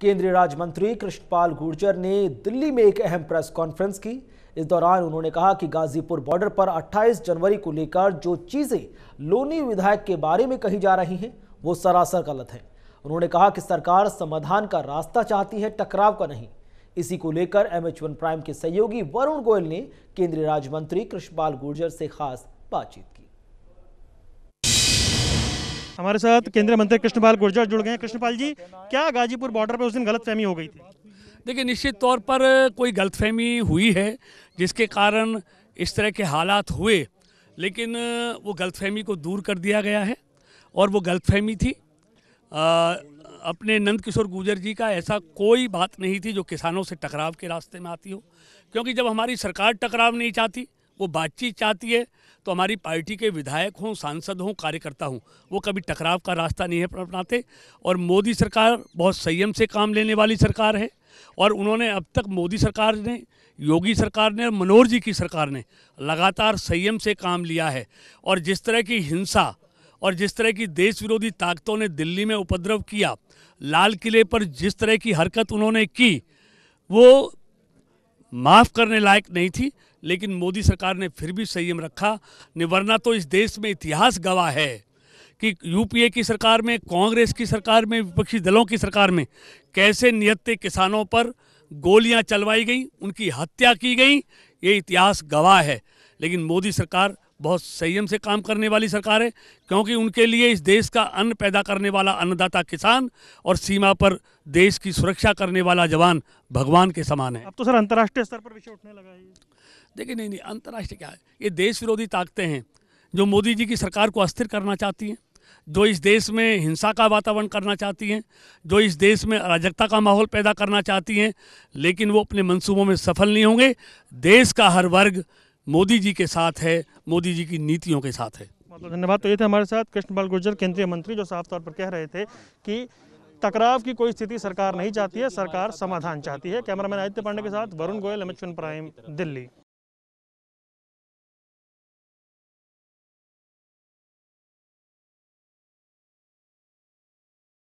केंद्रीय राज्य मंत्री कृष्णपाल गुर्जर ने दिल्ली में एक अहम प्रेस कॉन्फ्रेंस की। इस दौरान उन्होंने कहा कि गाजीपुर बॉर्डर पर 28 जनवरी को लेकर जो चीजें लोनी विधायक के बारे में कही जा रही हैं वो सरासर गलत है। उन्होंने कहा कि सरकार समाधान का रास्ता चाहती है, टकराव का नहीं। इसी को लेकर MH1 प्राइम के सहयोगी वरुण गोयल ने केंद्रीय राज्य मंत्री कृष्णपाल गुर्जर से खास बातचीत की। हमारे साथ केंद्रीय मंत्री कृष्णपाल गुर्जर जुड़ गए हैं। कृष्णपाल जी, क्या गाजीपुर बॉर्डर पर उस दिन गलतफहमी हो गई थी? देखिए, निश्चित तौर पर कोई गलतफहमी हुई है जिसके कारण इस तरह के हालात हुए, लेकिन वो गलतफहमी को दूर कर दिया गया है। और वो गलतफहमी थी अपने नंद किशोर गुर्जर जी का, ऐसा कोई बात नहीं थी जो किसानों से टकराव के रास्ते में आती हो। क्योंकि जब हमारी सरकार टकराव नहीं चाहती, वो बातचीत चाहती है, तो हमारी पार्टी के विधायक हों, सांसद हों, कार्यकर्ता हों, वो कभी टकराव का रास्ता नहीं है अपनाते। और मोदी सरकार बहुत संयम से काम लेने वाली सरकार है। और उन्होंने अब तक मोदी सरकार ने, योगी सरकार ने और मनोहर जी की सरकार ने लगातार संयम से काम लिया है। और जिस तरह की हिंसा और जिस तरह की देश विरोधी ताकतों ने दिल्ली में उपद्रव किया, लाल किले पर जिस तरह की हरकत उन्होंने की, वो माफ़ करने लायक नहीं थी। लेकिन मोदी सरकार ने फिर भी संयम रखा, वरना तो इस देश में इतिहास गवाह है कि UPA की सरकार में, कांग्रेस की सरकार में, विपक्षी दलों की सरकार में कैसे निहत्थे किसानों पर गोलियां चलवाई गई, उनकी हत्या की गई, ये इतिहास गवाह है। लेकिन मोदी सरकार बहुत संयम से काम करने वाली सरकार है, क्योंकि उनके लिए इस देश का अन्न पैदा करने वाला अन्नदाता किसान और सीमा पर देश की सुरक्षा करने वाला जवान भगवान के समान है। अब तो सर अंतर्राष्ट्रीय स्तर पर विषय उठने लगा है। देखिए, नहीं, अंतर्राष्ट्रीय क्या है, ये देश विरोधी ताकतें हैं जो मोदी जी की सरकार को अस्थिर करना चाहती हैं, जो इस देश में हिंसा का वातावरण करना चाहती हैं, जो इस देश में अराजकता का माहौल पैदा करना चाहती हैं। लेकिन वो अपने मंसूबों में सफल नहीं होंगे। देश का हर वर्ग मोदी जी के साथ है, मोदी जी की नीतियों के साथ है। बहुत धन्यवाद। तो ये थे हमारे साथ कृष्णपाल गुर्जर, केंद्रीय मंत्री, जो साफ तौर पर कह रहे थे कि टकराव की कोई स्थिति सरकार नहीं चाहती है, सरकार समाधान चाहती है। कैमरामैन आदित्य पांडे के साथ वरुण गोयल, MH1 प्राइम, दिल्ली।